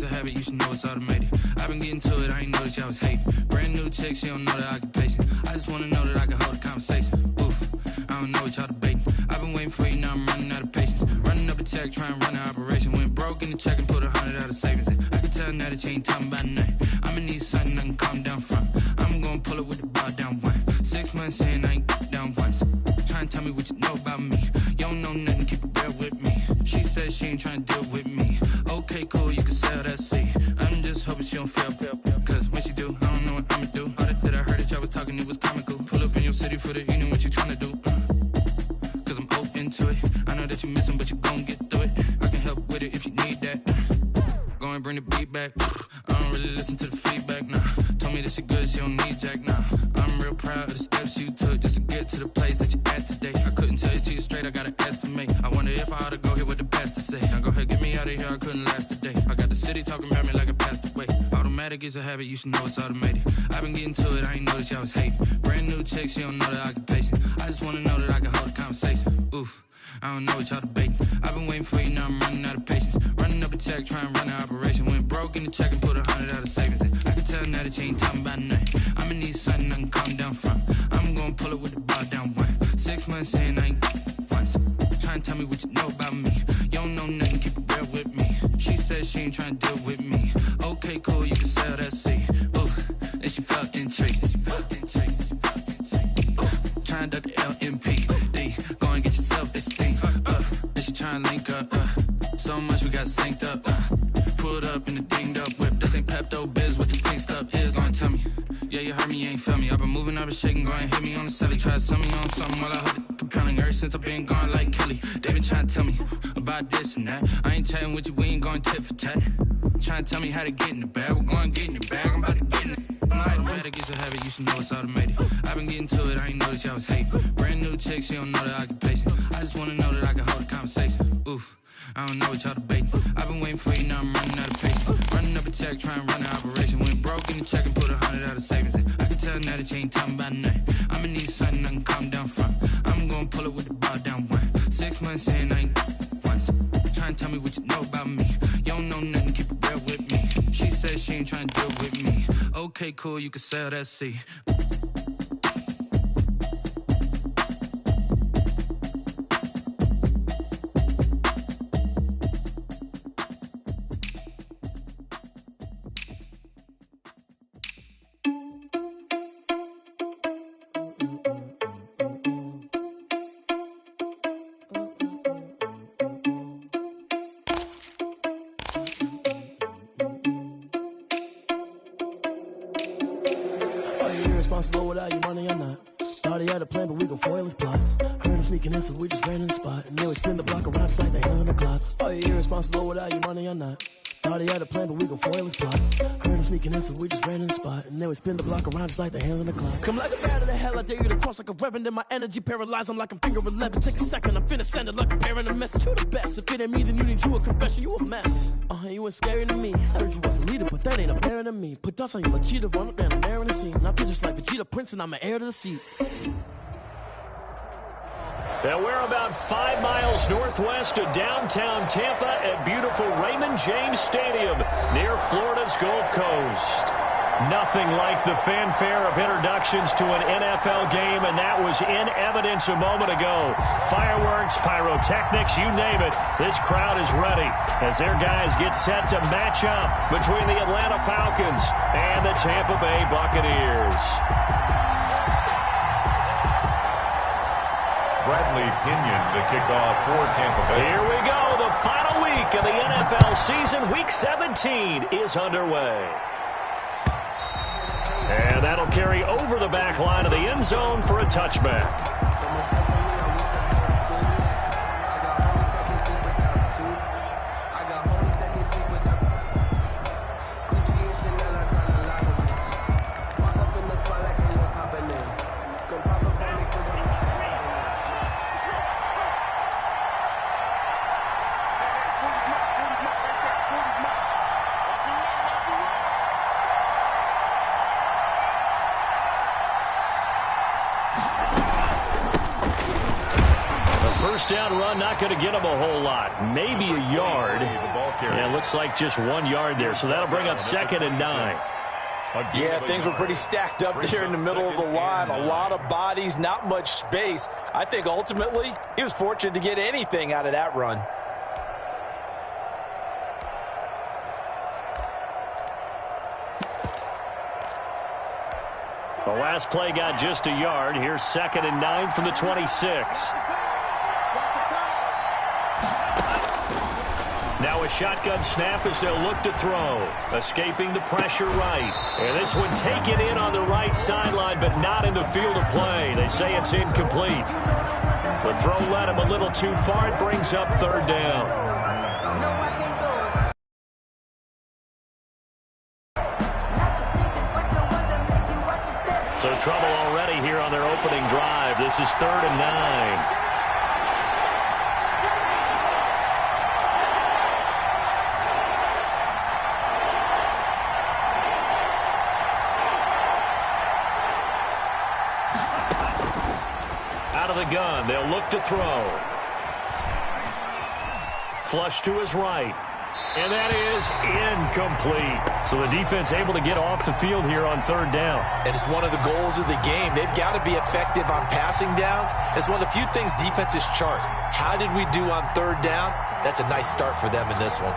a habit, you should know it's automated. I've been getting to it, I ain't noticed y'all was hating. Brand new chick, she don't know the occupation. I just wanna know that I can hold a conversation. Oof, I don't know what y'all debating. I've been waiting for you, now I'm running out of patience. Running up a check, trying to run an operation. Went broke in the check and put 100 out of savings in. I can tell now that you ain't talking about nothing. I'ma need something I can calm down from. I'm gonna pull it with the bar down one. 6 months in, I ain't down once. Trying to tell me what you know about me. You don't know nothing, keep it real with me. She says she ain't trying to deal with me. Okay, cool, you can sell that seat. I'm just hoping she don't fail. Cause when she do, I don't know what I'ma do. All that I heard that y'all was talking, it was comical. Pull up in your city for the evening, what you trying to do? Cause I'm open to it. I know that you missing, but you gon' get through it. I can help with it if you need that. Go and bring the beat back. I don't really listen to the feedback, nah. Told me that she good, she don't need jack, nah. I'm real proud of the steps you took just to get to the place that you at today. I couldn't tell you to you straight, I gotta estimate. I wonder if I ought to go here with the best to say. Now go ahead, get me out of here, I couldn't last a day. I got the city talking about me like I passed away. Automatic is a habit, you should know it's automated. I've been getting to it, I ain't noticed y'all was hating. Brand new chick, she don't know the occupation. I just wanna know that I can hold a conversation. Oof, I don't know what y'all debating. I've been waiting for you, now I'm running out of patience. Running up a check, trying to run an operation. Went broke in the check and put 100 out of savings in. I can tell now that you ain't talking about nothing. I'ma need something I can calm down from. I'm gonna pull it with the bar down one. 6 months in, I ain't once. Trying to tell me what you know about me. You don't know nothing, keep it real with me. She says she ain't trying to deal with me. Okay, cool, you can sell that seat. Ooh, and she felt intrigued. Trying to duck the LMP. Go and get your self-esteem. And she trying to link up. So much we got synced up. Pulled up in the dinged up whip. This ain't Pepto-Biz, what this pink stuff is. Gonna tell me. Yeah, you heard me, you ain't feel me. I've been moving, I've been shaking, go and hit me on the celly. Try to sell me on something while I heard it compelling. Ever since I've been gone like Kelly. They been trying to tell me about this and that. I ain't chatting with you, we ain't going tit for tat. Trying to tell me how to get in the bag. We're going to get in the bag, I'm about to get in it. Automatic is a habit, you should know it's automated. I've been getting to it, I ain't noticed y'all was hating. Brand new chick, she don't know the occupation. I just wanna know that I can hold a conversation. Oof, I don't know what y'all debating. I've been waiting for you, now I'm running out of patience. Running up a check, trying to run an operation. Went broke in the check and put 100 out of savings in. I can tell now that you ain't talking about nothing. I'ma need something I can calm down from. I'm gonna pull it with the bar down one. 6 months in, I ain't once. Trying to tell me what you know about me. You don't know nothing, keep it real with me. She says she ain't trying to deal with me. Okay, cool, you can sell that seat. Responsible without your money or not. Thought he had a plan, but we gon' foil his plot. Heard him sneaking in, so we just ran in the spot. And then we spin the block around just like the hell on the clock. Are you irresponsible without your money or not? Thought he had a plan, but we gon' foil his plot. Heard him sneaking in, so we just ran in the spot. And then we spin the block around just like the hands on the clock. Come like a bat of the hell, I dare you to cross like a reverend. And my energy paralyzed, I'm like I'm finger 11. Take a second, I'm finna send it like a bearing a message. You the best, if it ain't me, then you need you a confession. You a mess, you ain't scary to me. Heard you was a leader, but that ain't apparent to me. Put dust on you like cheetah, run up down the air in the scene. And I feel just like Vegeta Prince, and I'm an heir to the seat. And we're about 5 miles northwest of downtown Tampa at beautiful Raymond James Stadium near Florida's Gulf Coast. Nothing like the fanfare of introductions to an NFL game, and that was in evidence a moment ago. Fireworks, pyrotechnics, you name it. This crowd is ready as their guys get set to match up between the Atlanta Falcons and the Tampa Bay Buccaneers. Bradley Pinion, the kickoff for Tampa Bay. Here we go. The final week of the NFL season. Week 17 is underway. And that'll carry over the back line of the end zone for a touchback. first down run, not going to get him a whole lot. Maybe a yard. And it looks like just 1 yard there. So that'll bring up 2nd and 9. Yeah, things were pretty stacked up there in the middle of the line. A lot of bodies, not much space. I think ultimately he was fortunate to get anything out of that run. The last play got just a yard. Here's 2nd and 9 from the 26. Now a shotgun snap as they'll look to throw. Escaping the pressure right. And this one taken in on the right sideline, but not in the field of play. They say it's incomplete. The throw led him a little too far. It brings up 3rd down. So trouble already here on their opening drive. This is 3rd and 9. Out of the gun, they'll look to throw. Flush to his right. And that is incomplete. So the defense able to get off the field here on 3rd down. And it's one of the goals of the game. They've got to be effective on passing downs. It's one of the few things defenses chart. How did we do on 3rd down? That's a nice start for them in this one.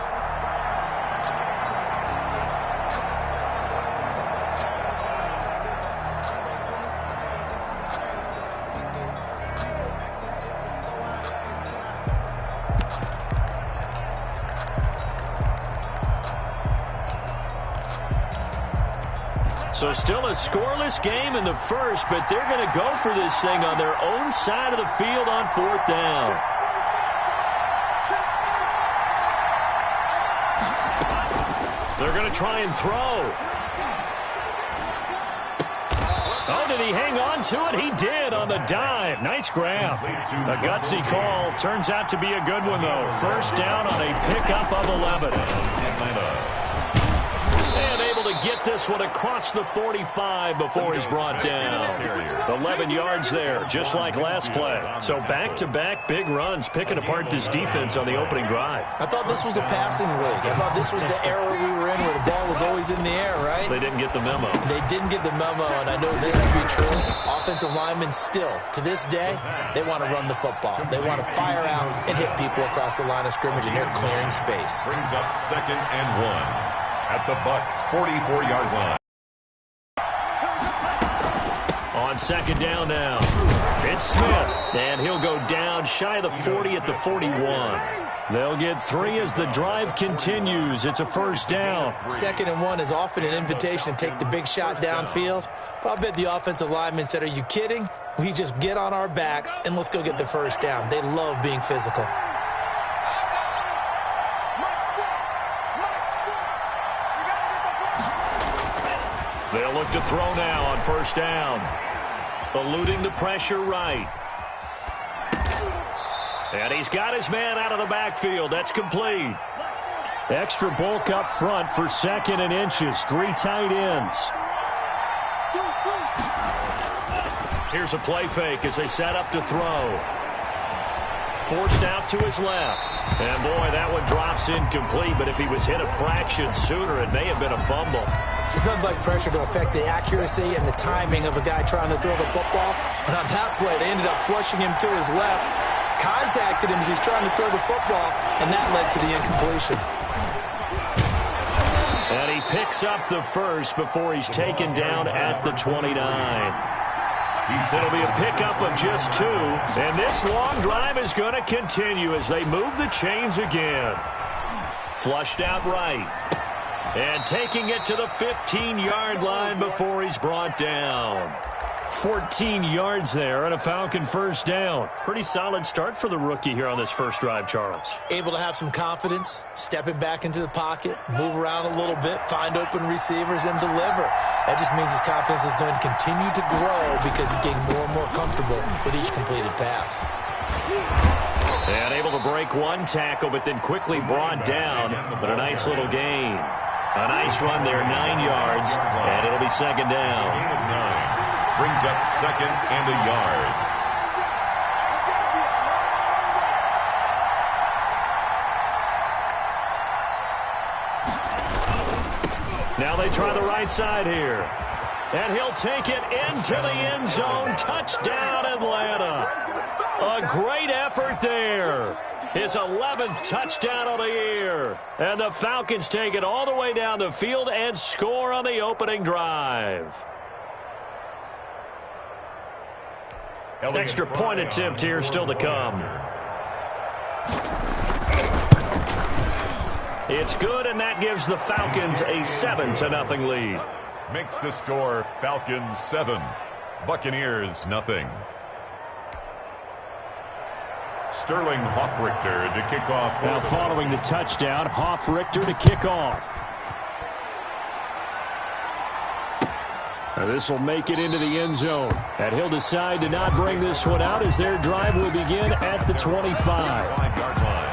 So still a scoreless game in the first, but they're going to go for this thing on their own side of the field on 4th down. They're going to try and throw. Oh, did he hang on to it? He did on the dive. Nice grab. A gutsy call. Turns out to be a good one, though. First down on a pickup of 11. And able to get this one across the 45 before he's brought down. 11 yards there, just like last play. So back-to-back big runs, picking apart this defense on the opening drive. I thought this was a passing league. I thought this was the era we were in where the ball was always in the air, right? They didn't get the memo. They didn't get the memo, and I know this to be true. Offensive linemen still, to this day, they want to run the football. They want to fire out and hit people across the line of scrimmage, and they're clearing space. Brings up 2nd and 1. At the Bucs' 44-yard line. On 2nd down now, it's Smith, and he'll go down shy of the 40 at the 41. They'll get 3 as the drive continues. It's a first down. 2nd and 1 is often an invitation to take the big shot downfield. But I bet the offensive lineman said, are you kidding? We just get on our backs and let's go get the first down. They love being physical. They'll look to throw now on first down. Eluding the pressure right. And he's got his man out of the backfield. That's complete. Extra bulk up front for 2nd and inches. 3 tight ends. Here's a play fake as they set up to throw. Forced out to his left. And boy, that one drops incomplete. But if he was hit a fraction sooner, it may have been a fumble. There's nothing like pressure to affect the accuracy and the timing of a guy trying to throw the football. And on that play, they ended up flushing him to his left, contacted him as he's trying to throw the football, and that led to the incompletion. And he picks up the first before he's taken down at the 29. It'll be a pickup of just 2. And this long drive is going to continue as they move the chains again. Flushed out right. And taking it to the 15-yard line before he's brought down. 14 yards there and a Falcon first down. Pretty solid start for the rookie here on this first drive, Charles. Able to have some confidence, stepping back into the pocket, move around a little bit, find open receivers, and deliver. That just means his confidence is going to continue to grow because he's getting more and more comfortable with each completed pass. And able to break one tackle, but then quickly brought down. But a nice little gain. A nice run there, 9 yards, and it'll be 2nd down. Gain of 9. Brings up 2nd and a yard. Now they try the right side here. And he'll take it into the end zone. Touchdown, Atlanta. A great effort there. His 11th touchdown of the year. And the Falcons take it all the way down the field and score on the opening drive. Extra point attempt here still to come. It's good, and that gives the Falcons a 7-0 lead. Makes the score Falcons 7, Buccaneers 0. Sterling Hoffrichter to kick off. Now following the touchdown, Hoffrichter to kick off. This will make it into the end zone. And he'll decide to not bring this one out as their drive will begin at the 25. 5-yard line.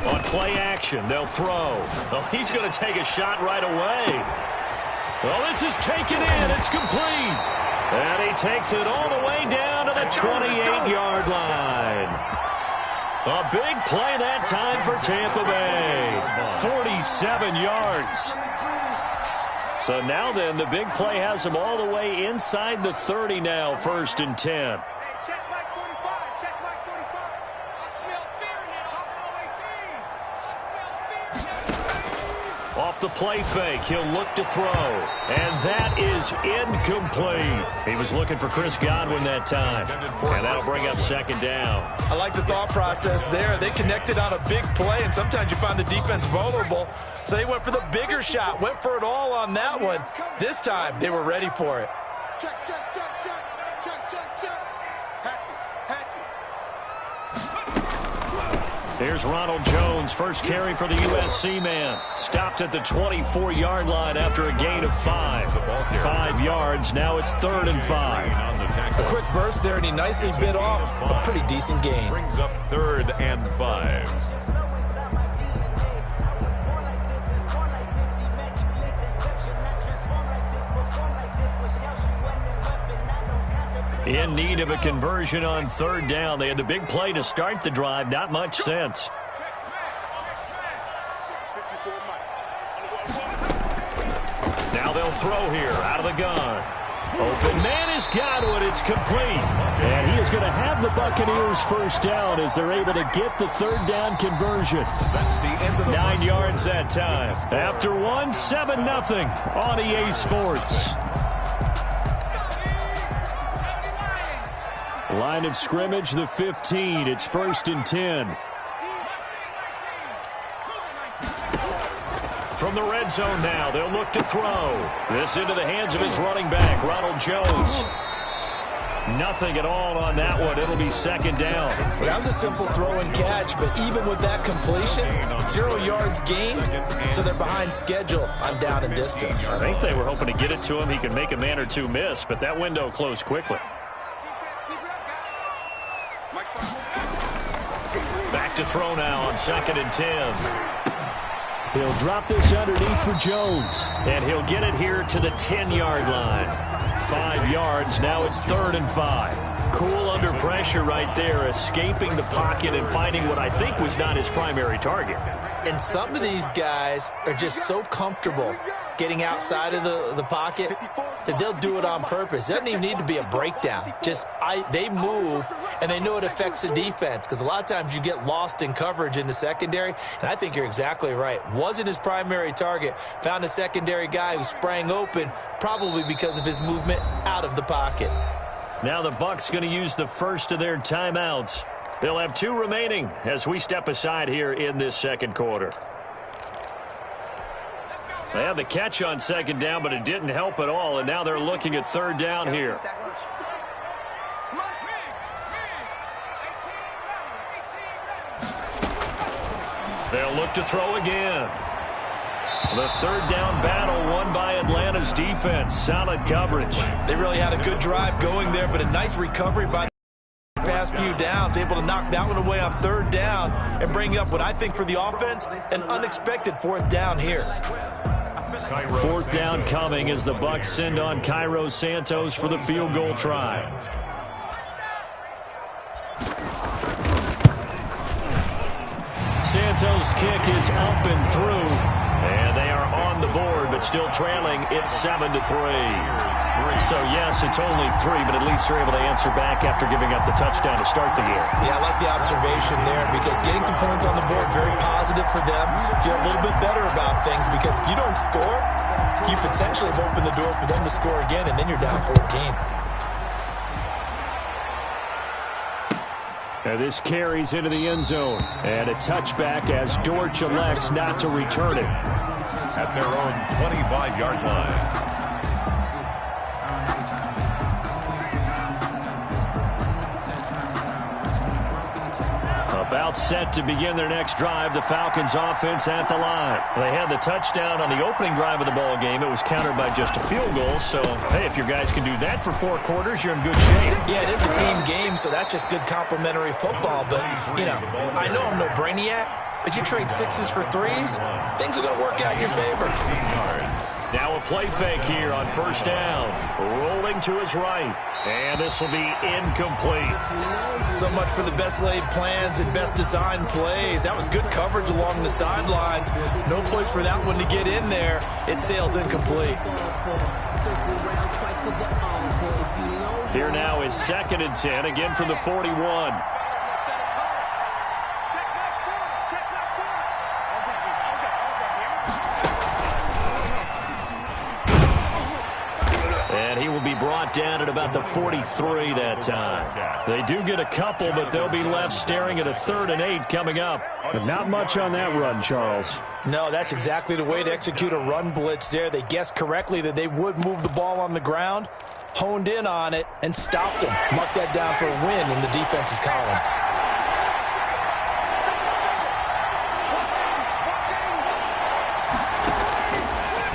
On play action, they'll throw. Oh, he's going to take a shot right away. Well, this is taken in. It's complete. And he takes it all the way down to the 28-yard line. A big play that time for Tampa Bay. 47 yards. So now then, the big play has them all the way inside the 30 now, 1st and 10. Off the play fake, he'll look to throw. And that is incomplete. He was looking for Chris Godwin that time. And that'll bring up 2nd down. I like the thought process there. They connected on a big play, and sometimes you find the defense vulnerable. So they went for the bigger shot, went for it all on that one. This time, they were ready for it. Check, check, check, check, check, check, check. Here's Ronald Jones, first carry for the USC man. Stopped at the 24-yard line after a gain of 5. 5 yards, now it's 3rd and 5. A quick burst there, and he nicely bit off a pretty decent gain. Brings up 3rd and 5. In need of a conversion on 3rd down. They had the big play to start the drive. Not much sense. Now they'll throw here out of the gun. Open man is Godwin. It's complete. And he is going to have the Buccaneers 1st down as they're able to get the 3rd down conversion. That's the end of the 9 yards that time. After one, 7-0 on EA Sports. Line of scrimmage, the 15. It's 1st and 10. From the red zone now, they'll look to throw. This into the hands of his running back, Ronald Jones. Nothing at all on that one. It'll be 2nd down. Well, that was a simple throw and catch, but even with that completion, 0 yards gained, so they're behind schedule on down and distance. I think they were hoping to get it to him. He could make a man or two miss, but that window closed quickly. Back to throw now on 2nd and 10. He'll drop this underneath for Jones. And he'll get it here to the 10-yard line. 5 yards, now it's 3rd and 5. Cool under pressure right there, escaping the pocket and finding what I think was not his primary target. And some of these guys are just so comfortable getting outside of the pocket that they'll do it on purpose. It doesn't even need to be a breakdown. They move, and they know it affects the defense because a lot of times you get lost in coverage in the secondary, and I think you're exactly right. Wasn't his primary target. Found a secondary guy who sprang open, probably because of his movement out of the pocket. Now the Bucs going to use the first of their timeouts. They'll have 2 remaining as we step aside here in this 2nd quarter. They had the catch on 2nd down, but it didn't help at all, and now they're looking at 3rd down here. They'll look to throw again. The 3rd down battle won by Atlanta Broncos defense. Solid coverage. They really had a good drive going there, but a nice recovery by the past few downs, able to knock that one away on third down and bring up what I think for the offense, an unexpected fourth down here. Fourth down coming as the Bucs send on Cairo Santos for the field goal try. Santos' kick is up and through, and they are on the board, but still trailing. It's 7-3. So, yes, it's only 3, but at least they're able to answer back after giving up the touchdown to start the year. Yeah, I like the observation there because getting some points on the board, very positive for them. Feel a little bit better about things because if you don't score, you potentially have opened the door for them to score again, and then you're down 14. And this carries into the end zone. And a touchback as Dortch elects not to return it. At their own 25-yard line. About set to begin their next drive, the Falcons offense at the line. They had the touchdown on the opening drive of the ball game. It was countered by just a field goal. So, hey, if your guys can do that for 4 quarters, you're in good shape. Yeah, it is a team game, so that's just good complimentary football. But, you know, I know I'm no brainiac, but you trade 6s for 3s, things are going to work out in your favor. Now a play fake here on first down. Rolling to his right. And this will be incomplete. So much for the best laid plans and best designed plays. That was good coverage along the sidelines. No place for that one to get in there. It sails incomplete. Here now is 2nd and 10, again from the 41. And he will be brought down at about the 43 that time. They do get a couple, but they'll be left staring at a 3rd and 8 coming up. But not much on that run, Charles. No, that's exactly the way to execute a run blitz there. They guessed correctly that they would move the ball on the ground, honed in on it, and stopped them. Mark that down for a win in the defense's column.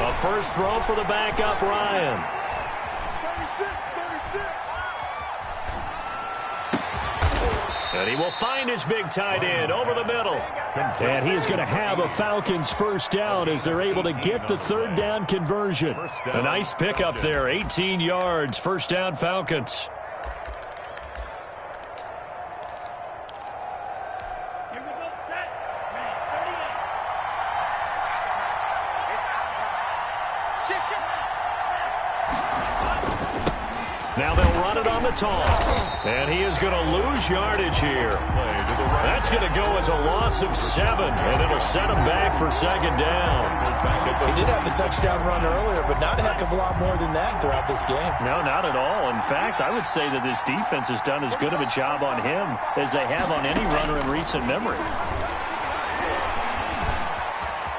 A first throw for the backup, Ryan. And he will find his big tight end over the middle. And he is going to have a Falcons first down as they're able to get the 3rd down conversion. A nice pickup there, 18 yards, first down Falcons. Now they'll run it on the toss. And he is going to lose yardage here. That's going to go as a loss of 7, and it'll set him back for 2nd down. He did have the touchdown run earlier, but not a heck of a lot more than that throughout this game. No, not at all. In fact, I would say that this defense has done as good of a job on him as they have on any runner in recent memory.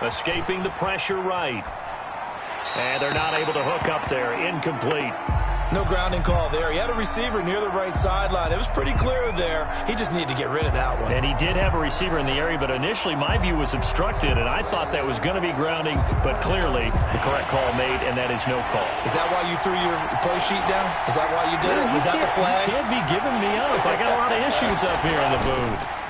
Escaping the pressure right. And they're not able to hook up there. Incomplete. No grounding call there. He had a receiver near the right sideline. It was pretty clear there. He just needed to get rid of that one. And he did have a receiver in the area, but initially my view was obstructed, and I thought that was going to be grounding, but clearly the correct call made, and that is no call. Is that why you threw your play sheet down? Is that why you did it? Was that the flag? You can't be giving me up. I got a lot of issues up here in the booth.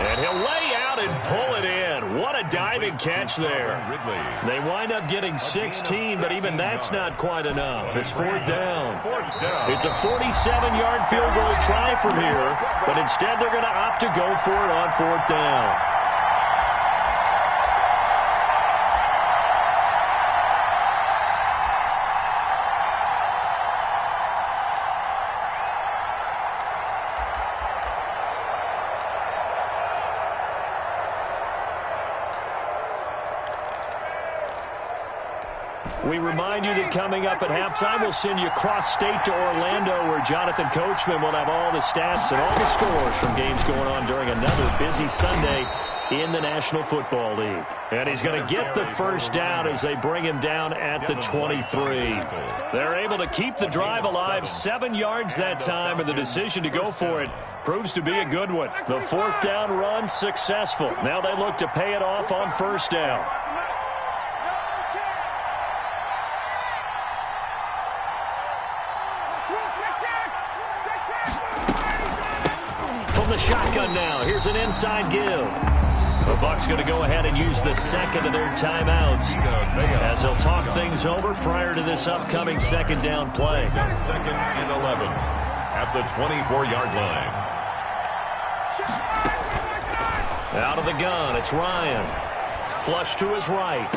And he'll lay out and pull it in. What a diving catch there. They wind up getting 16, but even that's not quite enough. It's 4th down. It's a 47-yard field goal try from here, but instead they're going to opt to go for it on 4th down. We remind you that coming up at halftime, we'll send you cross-state to Orlando, where Jonathan Coachman will have all the stats and all the scores from games going on during another busy Sunday in the National Football League. And he's going to get the first down as they bring him down at the 23. They're able to keep the drive alive, 7 yards that time, and the decision to go for it proves to be a good one. The 4th down run successful. Now they look to pay it off on first down. From the shotgun now, here's an inside give. The Bucs going to go ahead and use the second of their timeouts as they'll talk things over prior to this upcoming second down play. Second and 11 at the 24-yard line. Out of the gun, it's Ryan. Flush to his right.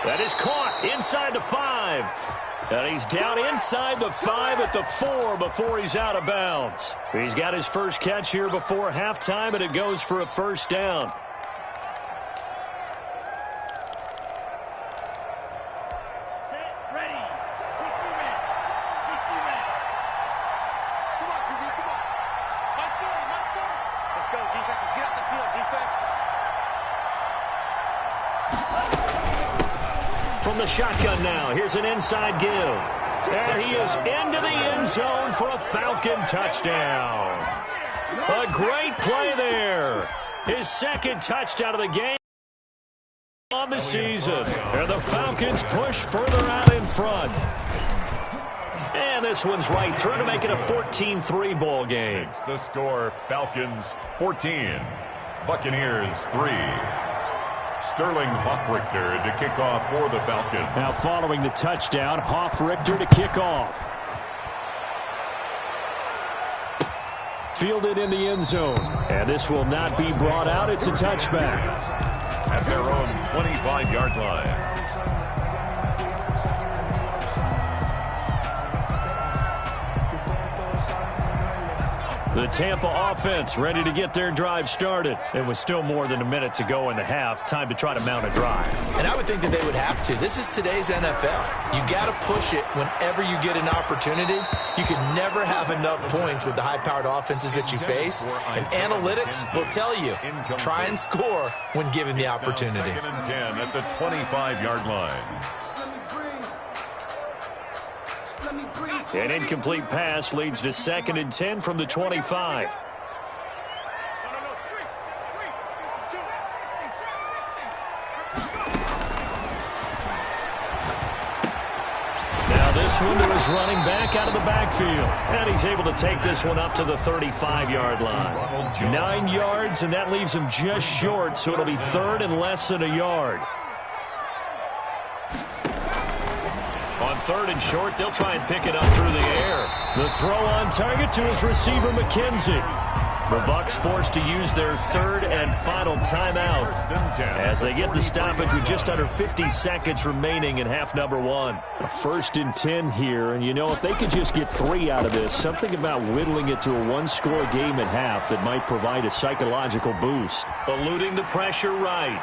That is caught inside the 5. And he's down inside the 5 at the 4 before he's out of bounds. He's got his first catch here before halftime, and it goes for a first down. From the shotgun now, here's an inside give. And he is into the end zone for a Falcon touchdown. A great play there. His second touchdown of the game on the season. And the Falcons push further out in front. And this one's right through to make it a 14-3 ball game. The score, Falcons 14, Buccaneers 3. Sterling Hoffrichter to kick off for the Falcons. Now following the touchdown, Hoffrichter to kick off. Fielded in the end zone. And this will not be brought out. It's a touchback. At their own 25-yard line. The Tampa offense ready to get their drive started. It was still more than a minute to go in the half. Time to try to mount a drive. And I would think that they would have to. This is today's NFL. You got to push it whenever you get an opportunity. You can never have enough points with the high-powered offenses that you face. And analytics will tell you, try and score when given the opportunity. Second and 10 at the 25-yard line. An incomplete pass leads to second and 10 from the 25. Now this one to his running back out of the backfield. And he's able to take this one up to the 35-yard line. 9 yards, and that leaves him just short, so it'll be third and less than a yard. On third and short, they'll try and pick it up through the air. The throw on target to his receiver, McKenzie. The Bucs forced to use their third and final timeout as they get the stoppage with just under 50 seconds remaining in half number 1. A first and 10 here, and you know, if they could just get 3 out of this, something about whittling it to a one-score game at half that might provide a psychological boost. Eluding the pressure right.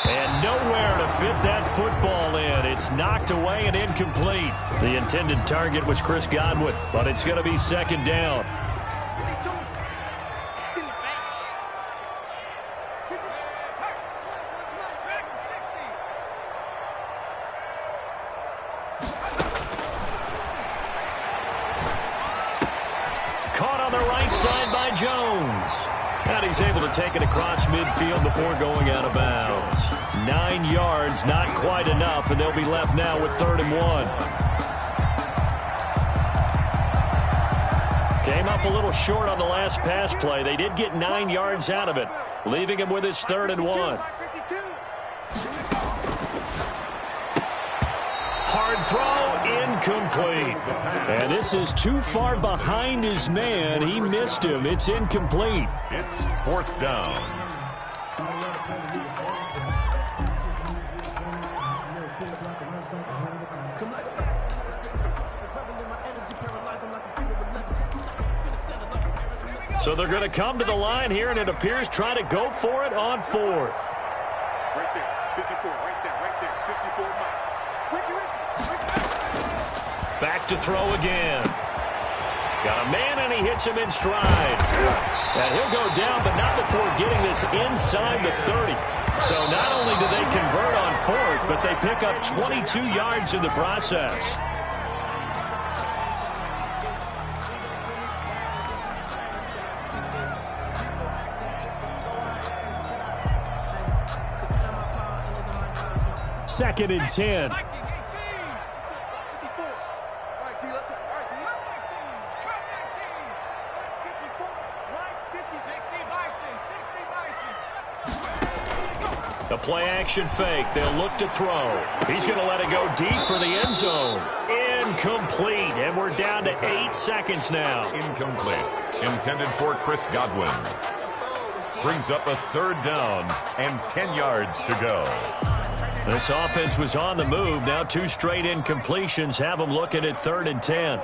And nowhere to fit that football in. It's knocked away and incomplete. The intended target was Chris Godwin, but it's going to be second down. Caught on the right side by Jones. And he's able to take it across midfield before going out of bounds. 9 yards, not quite enough, and they'll be left now with third and 1. Came up a little short on the last pass play. They did get 9 yards out of it, leaving him with his third and 1. Hard throw, incomplete. And this is too far behind his man. He missed him. It's incomplete. It's fourth down. So they're going to come to the line here, and it appears trying to go for it on fourth. Right there, 54, right there, 54 mile. Back to throw again. Got a man, and he hits him in stride. And he'll go down, but not before getting this inside the 30. So not only do they convert on fourth, but they pick up 22 yards in the process. Second and 10. The play-action fake. They'll look to throw. He's going to let it go deep for the end zone. Incomplete. And we're down to 8 seconds now. Incomplete. Intended for Chris Godwin. Brings up a 3rd down and 10 yards to go. This offense was on the move. Now 2 straight incompletions have them looking at 3rd and 10.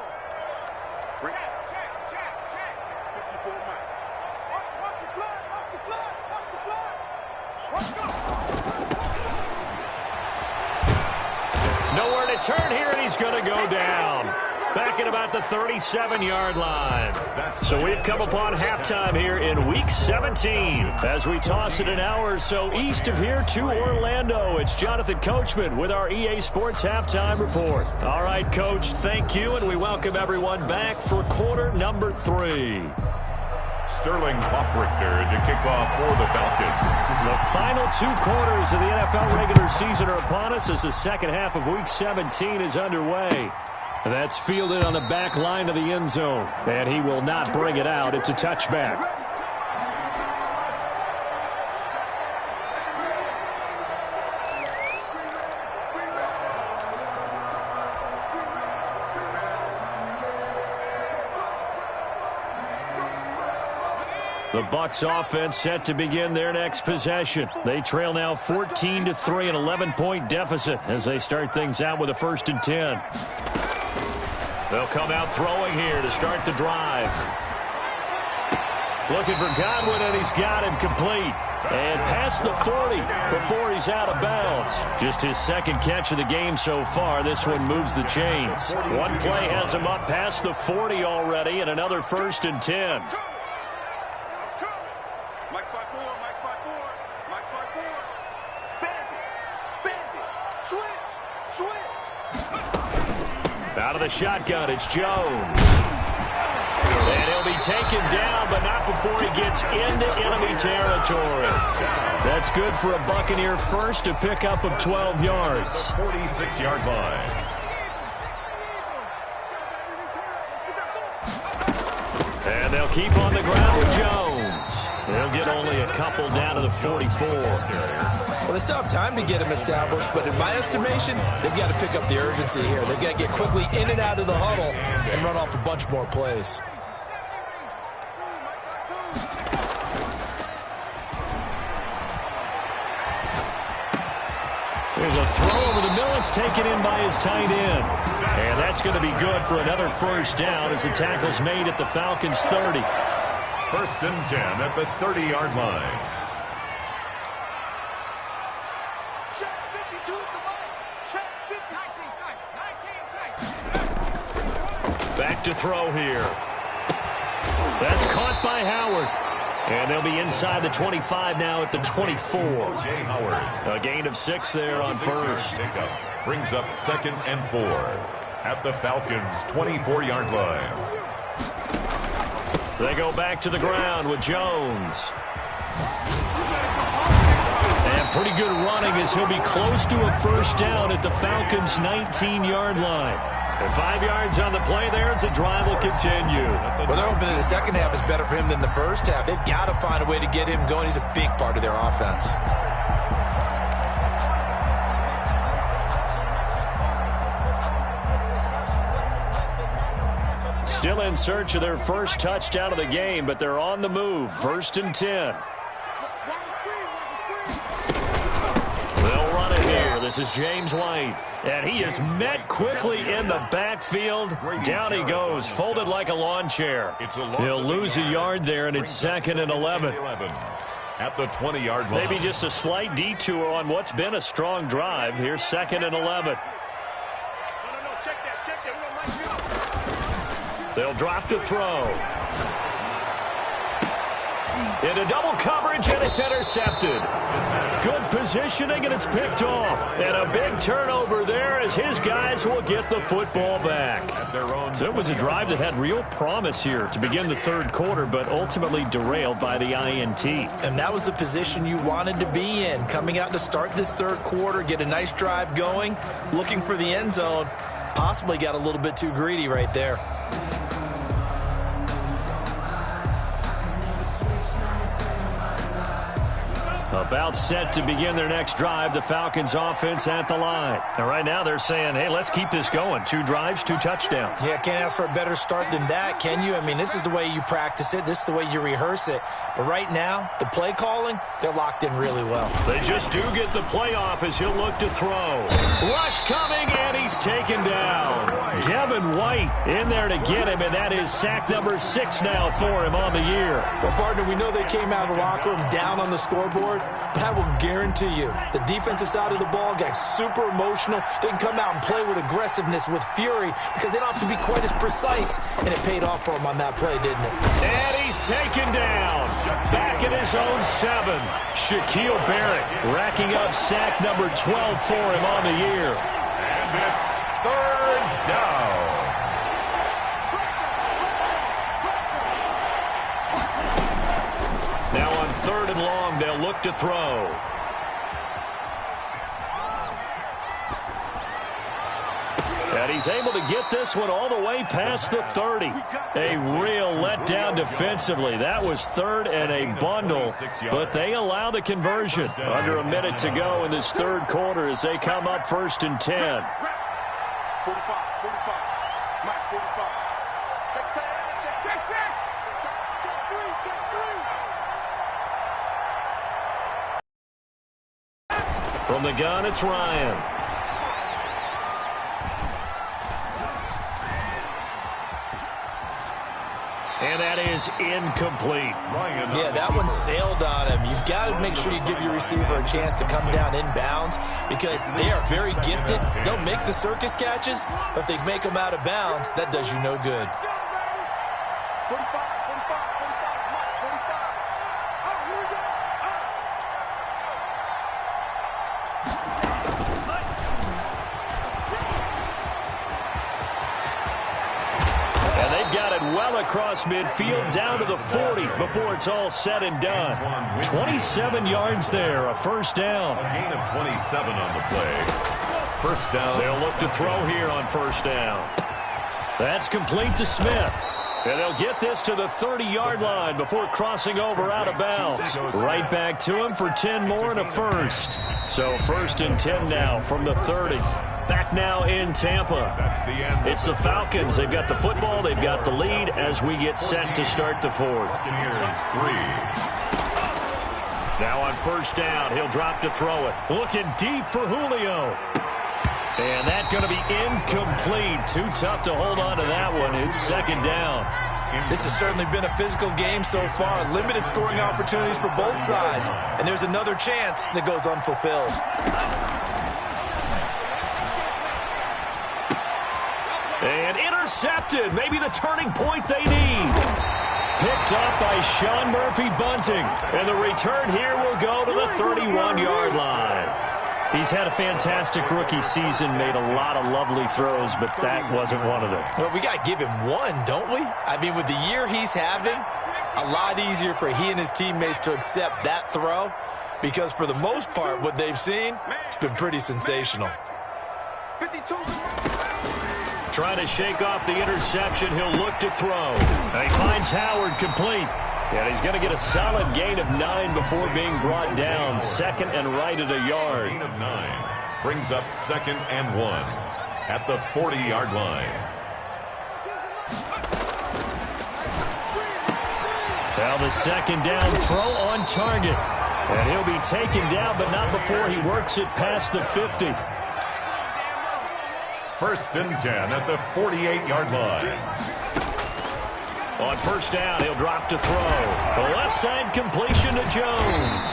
Nowhere to turn here, and he's going to go down. Back at about the 37-yard line. So we've come upon halftime here in Week 17. As we toss it an hour or so east of here to Orlando, it's Jonathan Coachman with our EA Sports Halftime Report. All right, Coach, thank you, and we welcome everyone back for quarter number 3. Sterling Hoffrichter to kick off for the Falcons. The final 2 quarters of the NFL regular season are upon us as the second half of Week 17 is underway. That's fielded on the back line of the end zone, and he will not bring it out. It's a touchback. The Bucs offense set to begin their next possession. They trail now 14-3, an 11-point deficit as they start things out with a 1st and 10. They'll come out throwing here to start the drive. Looking for Godwin, and he's got him complete. And past the 40 before he's out of bounds. Just his 2nd catch of the game so far. This one moves the chains. One play has him up past the 40 already, and another 1st and 10. Out of the shotgun, it's Jones. And he'll be taken down, but not before he gets into enemy territory. That's good for a Buccaneer first, to pick up of 12 yards. 46-yard line. And they'll keep on the ground with Jones. They'll get only a couple down to the 44. Well, they still have time to get him established, but in my estimation, they've got to pick up the urgency here. They've got to get quickly in and out of the huddle and run off a bunch more plays. There's a throw over the middle. It's taken in by his tight end. And that's going to be good for another 1st down as the tackle's made at the Falcons' 30. 1st and 10 at the 30-yard line. Back to throw here. That's caught by Howard. And they'll be inside the 25 now at the 24. Jay Howard. A gain of 6 there on 1st. Brings up 2nd and 4 at the Falcons' 24-yard line. They go back to the ground with Jones. And pretty good running as he'll be close to a 1st down at the Falcons' 19-yard line. And 5 yards on the play there as the drive will continue. Well, they're hoping that the second half is better for him than the first half. They've got to find a way to get him going. He's a big part of their offense. Still in search of their first touchdown of the game, but they're on the move. 1st and 10. They'll run it here. This is James White. And he is met quickly in the backfield. Down he goes, folded like a lawn chair. He'll lose a yard there, and it's 2nd and 11. At the 20-yard line. Maybe just a slight detour on what's been a strong drive. Here's 2nd and 11. They'll drop to throw. Into double coverage, and it's intercepted. Good positioning, and it's picked off. And a big turnover there as his guys will get the football back. So it was a drive that had real promise here to begin the 3rd quarter, but ultimately derailed by the INT. And that was the position you wanted to be in. Coming out to start this 3rd quarter, get a nice drive going, looking for the end zone. Possibly got a little bit too greedy right there. A About set to begin their next drive, the Falcons offense at the line. And right now they're saying, hey, let's keep this going. 2 drives, 2 touchdowns. Yeah, can't ask for a better start than that, can you? I mean, this is the way you practice it. This is the way you rehearse it. But right now, the play calling, they're locked in really well. They just do get the play off as he'll look to throw. Rush coming, and he's taken down. Devin White in there to get him, and that is sack number 6 now for him on the year. Well, partner, we know they came out of the locker room down on the scoreboard, but I will guarantee you the defensive side of the ball got super emotional. They can come out and play with aggressiveness, with fury, because they don't have to be quite as precise, and it paid off for him on that play, didn't it? And he's taken down. Back at his own 7. Shaquille Barrett racking up sack number 12 for him on the year. And it's 3rd down. Now on 3rd and long, they'll look to throw. And he's able to get this one all the way past the 30. A real letdown defensively. That was 3rd and a bundle, but they allow the conversion. Under a minute to go in this 3rd quarter as they come up 1st and 10. 45, 45. Mike, 45. Check 3. From the gun, it's Ryan. And that is incomplete. Yeah, that one sailed on him. You've got to make sure you give your receiver a chance to come down inbounds because they are very gifted. They'll make the circus catches, but they make them out of bounds. That does you no good. 45, 45, 45, Mike, 45. Oh, here we go. And they've got it well across midfield down to the 40 before it's all said and done. 27 yards there, a 1st down. A gain of 27 on the play. 1st down. They'll look to throw here on 1st down. That's complete to Smith. And they'll get this to the 30-yard line before crossing over out of bounds. Right back to him for 10 more and a 1st. So 1st and 10 now from the 30. Back now in Tampa. It's the Falcons. They've got the football. They've got the lead as we get set to start the 4th. Buccaneers 3. Now on 1st down, he'll drop to throw it. Looking deep for Julio. And that's going to be incomplete. Too tough to hold on to that one. It's 2nd down. This has certainly been a physical game so far. Limited scoring opportunities for both sides. And there's another chance that goes unfulfilled. And intercepted. Maybe the turning point they need. Picked up by Sean Murphy-Bunting. And the return here will go to the 31-yard line. He's had a fantastic rookie season, made a lot of lovely throws, but that wasn't one of them. Well, we got to give him one, don't we? I mean, with the year he's having, a lot easier for he and his teammates to accept that throw because for the most part, what they've seen, it's been pretty sensational. 52. Trying to shake off the interception, he'll look to throw. And he finds Howard complete. And he's going to get a solid gain of 9 before being brought down. 2nd and right at a yard. Gain of 9 brings up 2nd and 1 at the 40-yard line. Well, the 2nd down throw on target. And he'll be taken down, but not before he works it past the 50. 1st and 10 at the 48-yard line. On 1st down, he'll drop to throw. The left side completion to Jones.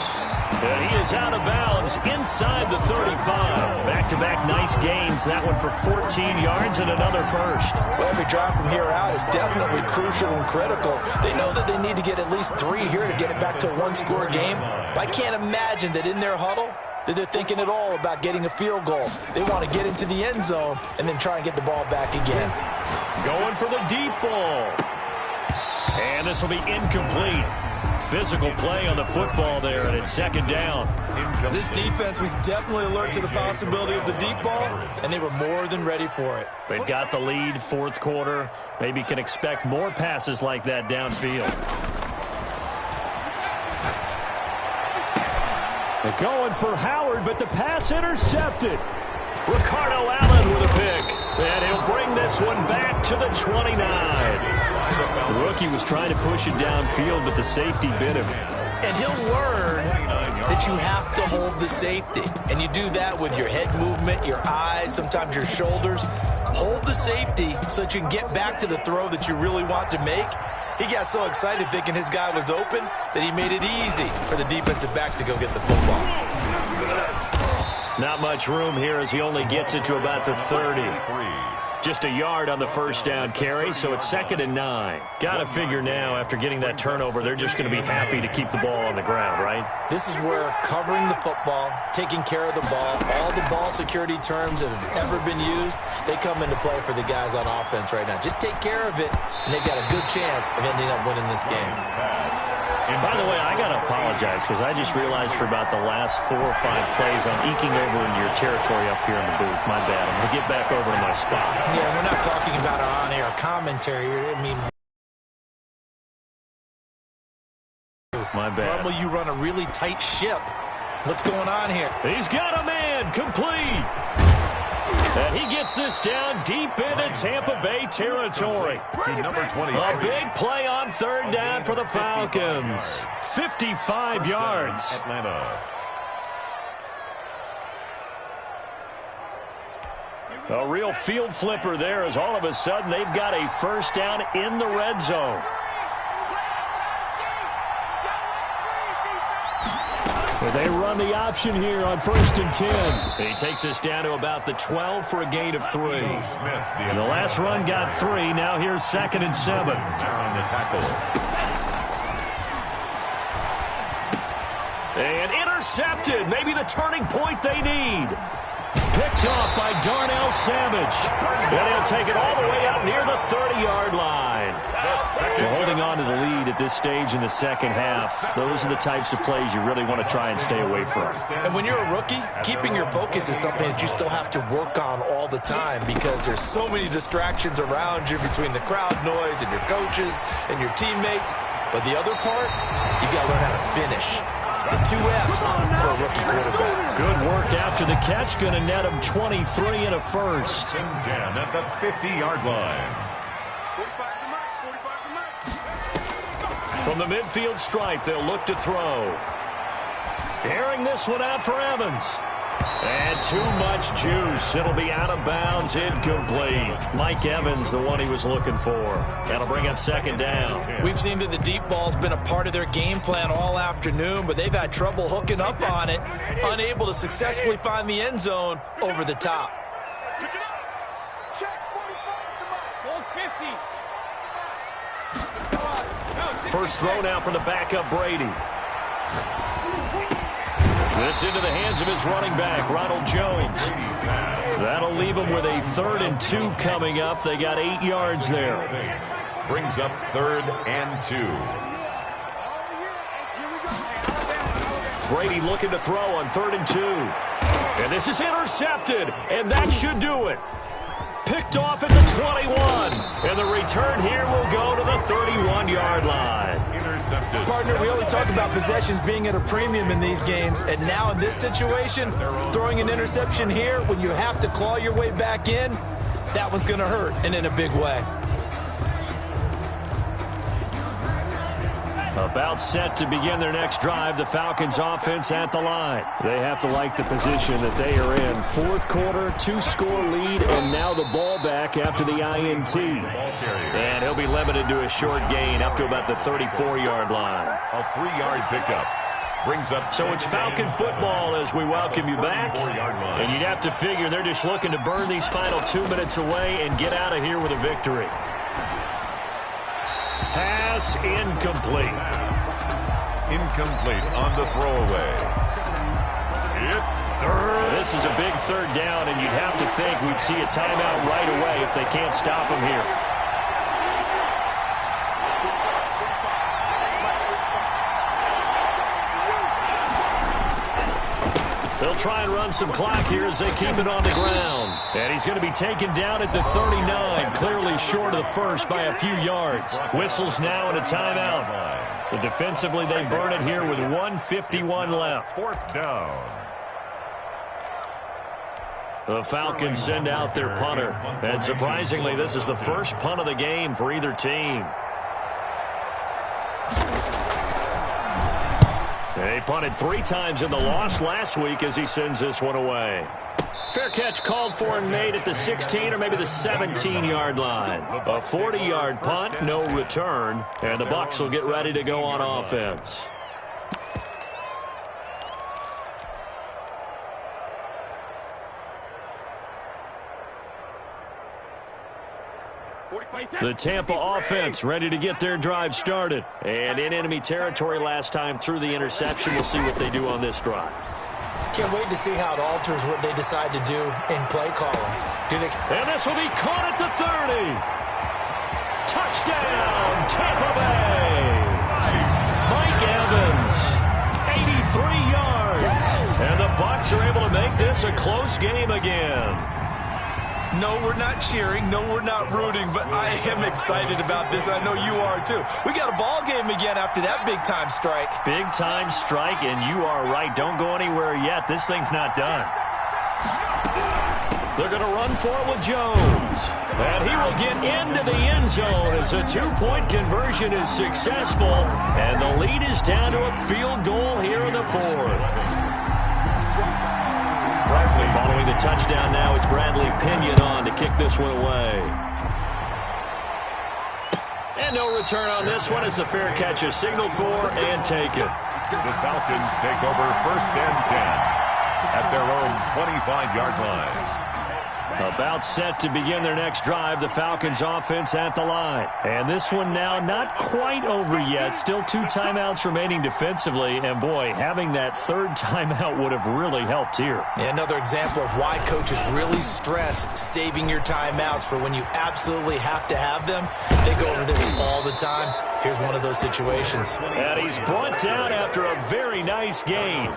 And he is out of bounds inside the 35. Back-to-back nice gains. That one for 14 yards and another 1st. Well, every drive from here out is definitely crucial and critical. They know that they need to get at least 3 here to get it back to a 1-score game. But I can't imagine that in their huddle that they're thinking at all about getting a field goal. They want to get into the end zone and then try and get the ball back again. Going for the deep ball. And this will be incomplete. Physical play on the football there, and it's 2nd down. This defense was definitely alert to the possibility of the deep ball, and they were more than ready for it. They've got the lead, 4th quarter. Maybe can expect more passes like that downfield. They're going for Howard, but the pass intercepted. Ricardo Allen with a pick. And he'll bring this one back to the 29. The rookie was trying to push it downfield, but the safety bit him. And he'll learn that you have to hold the safety. And you do that with your head movement, your eyes, sometimes your shoulders. Hold the safety so that you can get back to the throw that you really want to make. He got so excited thinking his guy was open that he made it easy for the defensive back to go get the football. Not much room here as he only gets it to about the 30. Just a yard on the first down carry, so it's 2nd and 9. Got to figure now, after getting that turnover, they're just going to be happy to keep the ball on the ground, right? This is where covering the football, taking care of the ball, all the ball security terms that have ever been used, they come into play for the guys on offense right now. Just take care of it, and they've got a good chance of ending up winning this game. And by the way, I got to apologize because I just realized for about the last 4 or 5 plays I'm eking over into your territory up here in the booth. My bad. I'm going to get back over to my spot. Yeah, we're not talking about our on-air commentary. I mean, my bad. normally you run a really tight ship. What's going on here? He's got a man complete. And he gets this down deep into Tampa Bay territory. Number 20. A big play on 3rd down for the Falcons. 55 yards. Atlanta. A real field flipper there as all of a sudden they've got a first down in the red zone. They run the option here on 1st and 10. And he takes us down to about the 12 for a gain of 3. And the last run got 3. Now here's 2nd and 7. On the tackle. And intercepted. Maybe the turning point they need. Picked off by Darnell Savage. And he'll take it all the way out near the 30-yard line. We're holding on to the lead at this stage in the second half. Those are the types of plays you really want to try and stay away from. And when you're a rookie, keeping your focus is something that you still have to work on all the time because there's so many distractions around you between the crowd noise and your coaches and your teammates. But the other part, you got to learn how to finish. The 2 F's for a rookie quarterback. Good work after the catch. Going to net him 23 and a first. 10 at the 50-yard line. From the midfield stripe, they'll look to throw. Airing this one out for Evans. And too much juice. It'll be out of bounds, incomplete. Mike Evans, the one he was looking for. That'll bring up 2nd down. We've seen that the deep ball's been a part of their game plan all afternoon, but they've had trouble hooking up on it, unable to successfully find the end zone over the top. First throw now for the backup Brady. This into the hands of his running back, Ronald Jones. That'll leave him with a 3rd and 2 coming up. They got 8 yards there. Brings up 3rd and 2. Brady looking to throw on 3rd and 2. And this is intercepted, and that should do it. Picked off at the 21. And the return here will go to the 31-yard line. Intercepted. Partner, we always talk about possessions being at a premium in these games, and now in this situation, throwing an interception here when you have to claw your way back in, that one's going to hurt, and in a big way. About set to begin their next drive, the Falcons offense at the line. They have to like the position that they are in. 4th quarter, 2-score lead, and now the ball back after the INT. And he'll be limited to a short gain up to about the 34-yard line. A 3-yard pickup. Brings up. So it's Falcon football as we welcome you back. And you'd have to figure they're just looking to burn these final 2 minutes away and get out of here with a victory. Pass incomplete. Incomplete on the throwaway. It's 3rd. This is a big 3rd down, and you'd have to think we'd see a timeout right away if they can't stop him here. They'll try and run some clock here as they keep it on the ground. And he's going to be taken down at the 39, clearly short of the first by a few yards. Whistles now and a timeout. So defensively, they burn it here with 1:51 left. Fourth down. The Falcons send out their punter. And surprisingly, this is the first punt of the game for either team. They punted 3 times in the loss last week as he sends this one away. Fair catch called for and made at the 16 or maybe the 17-yard line. A 40-yard punt, no return, and the Bucs will get ready to go on offense. The Tampa offense ready to get their drive started. And in enemy territory last time through the interception. We'll see what they do on this drive. Can't wait to see how it alters what they decide to do in play calling. And this will be caught at the 30. Touchdown, Tampa Bay. Mike Evans, 83 yards. And the Bucs are able to make this a close game again. No, we're not cheering. No, we're not rooting. But I am excited about this. I know you are, too. We got a ball game again after that big-time strike. Big-time strike, and you are right. Don't go anywhere yet. This thing's not done. They're going to run for it with Jones. And he will get into the end zone as a 2-point conversion is successful. And the lead is down to a field goal here in the 4th. Following the touchdown now, it's Bradley Pinion on to kick this one away. And no return on this one as the fair catch is signaled for and taken. The Falcons take over 1st and 10 at their own 25-yard line. About set to begin their next drive, the Falcons offense at the line. And this one now not quite over yet. Still 2 timeouts remaining defensively. And boy, having that 3rd timeout would have really helped here. And another example of why coaches really stress saving your timeouts for when you absolutely have to have them. They go over this all the time. Here's one of those situations. And he's brought down after a very nice gain.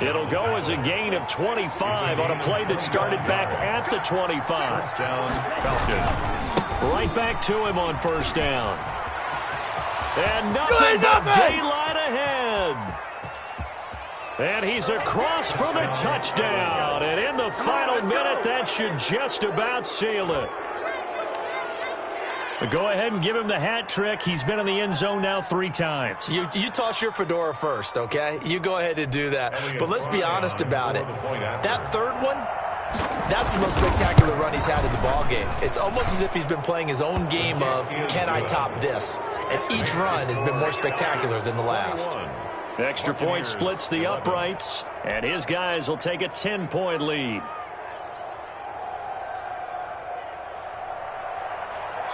It'll go as a gain of 25 on a play that started back at the 25. Touchdown, Falcons. Right back to him on 1st down. And nothing but daylight ahead. And he's across for the touchdown. And in the final minute, that should just about seal it. But go ahead and give him the hat trick. He's been in the end zone now 3 times. You toss your fedora first, okay? You go ahead and do that. But let's be honest about it. That 3rd one, that's the most spectacular run he's had in the ball game. It's almost as if he's been playing his own game of, can I top this? And each run has been more spectacular than the last. Extra point splits the uprights, and his guys will take a 10-point lead.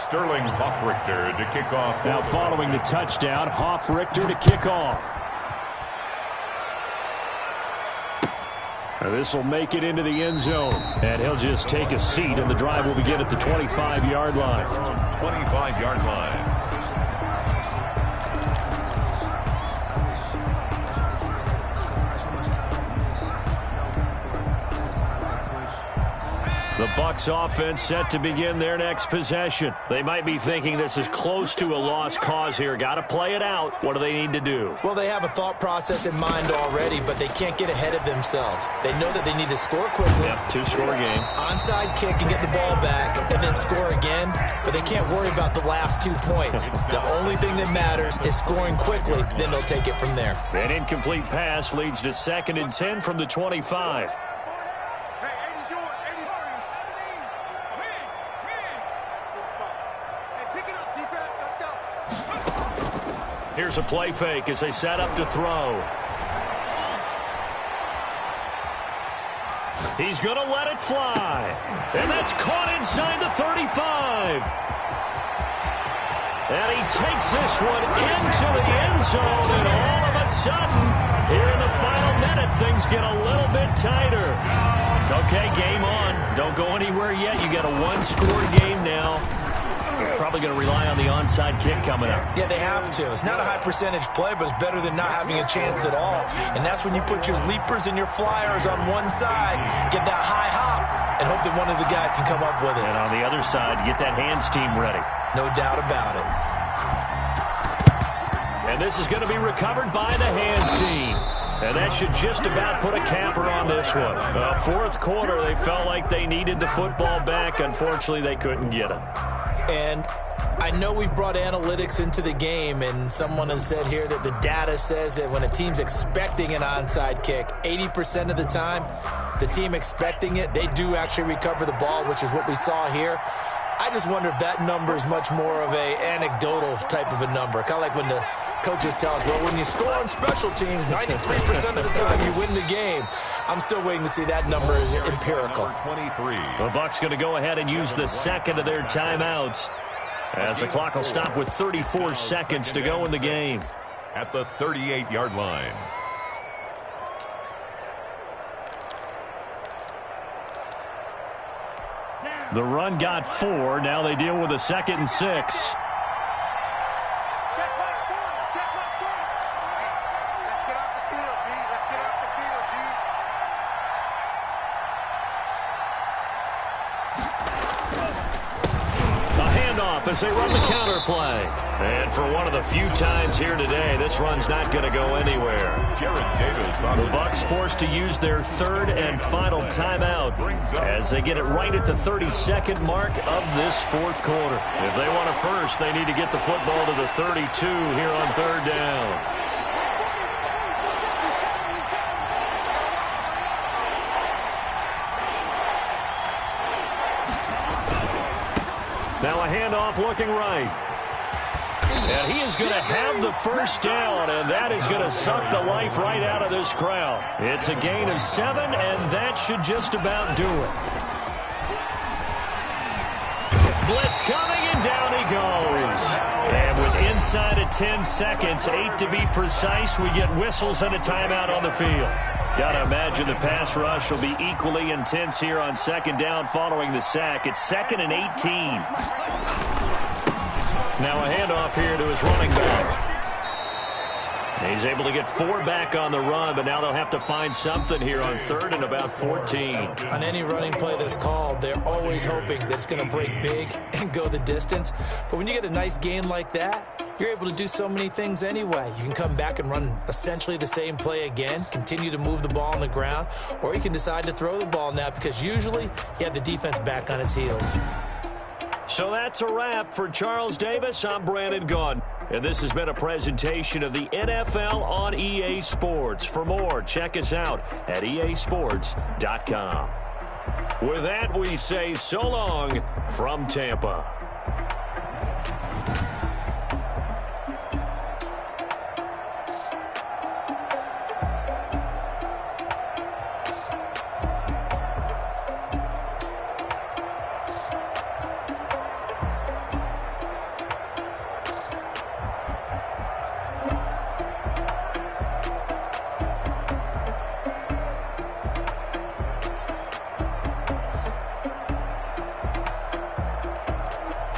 Sterling Hoffrichter to kick off. Now following the touchdown, Hoffrichter to kick off. This will make it into the end zone. And he'll just take a seat, and the drive will begin at the 25-yard line. 25-yard line. The Bucs offense set to begin their next possession. They might be thinking this is close to a lost cause here. Got to play it out. What do they need to do? Well, they have a thought process in mind already, but they can't get ahead of themselves. They know that they need to score quickly. Yep, 2-score game. Onside kick and get the ball back and then score again, but they can't worry about the last 2 points. The only thing that matters is scoring quickly, then they'll take it from there. An incomplete pass leads to 2nd and 10 from the 25. Here's a play fake as they set up to throw. He's going to let it fly. And that's caught inside the 35. And he takes this one into the end zone. And all of a sudden, here in the final minute, things get a little bit tighter. Okay, game on. Don't go anywhere yet. You got a 1-score game now. Probably going to rely on the onside kick coming up. Yeah, they have to. It's not a high percentage play, but it's better than not having a chance at all. And that's when you put your leapers and your flyers on one side, get that high hop, and hope that one of the guys can come up with it. And on the other side, get that hands team ready. No doubt about it. And And this is going to be recovered by the hand team. And that should just about put a capper on this one. Fourth quarter, they felt like they needed the football back. Unfortunately, they couldn't get it. And I know we brought analytics into the game, and someone has said here that the data says that when a team's expecting an onside kick, 80% of the time, the team expecting it, they do actually recover the ball, which is what we saw here. I just wonder if that number is much more of a anecdotal type of a number. Kind of like when the coaches tell us, well, when you score on special teams, 93% of the time you win the game. I'm still waiting to see that number is empirical. 23. The Bucs going to go ahead and use the second of their timeouts, as the clock will stop with 34 seconds to go in the game. At the 38-yard line. The run got 4. Now they deal with a 2nd and 6. As they run the counter play. And for one of the few times here today, this run's not going to go anywhere. Jarrad Davis on the Bucs forced to use their 3rd and final timeout as they get it right at the 32nd mark of this 4th quarter. If they want a first, they need to get the football to the 32 here on 3rd down. Now a handoff looking right. And he is going to have the first down, and that is going to suck the life right out of this crowd. It's a gain of 7, and that should just about do it. Blitz coming, and down he goes. And with inside of 10 seconds, 8 to be precise, we get whistles and a timeout on the field. Got to imagine the pass rush will be equally intense here on 2nd down following the sack. It's 2nd and 18. Now a handoff here to his running back. He's able to get 4 back on the run, but now they'll have to find something here on 3rd and about 14. On any running play that's called, they're always hoping that it's going to break big and go the distance. But when you get a nice gain like that, you're able to do so many things anyway. You can come back and run essentially the same play again, continue to move the ball on the ground, or you can decide to throw the ball now because usually you have the defense back on its heels. So that's a wrap for Charles Davis. I'm Brandon Gaudin, and this has been a presentation of the NFL on EA Sports. For more, check us out at easports.com. With that, we say so long from Tampa.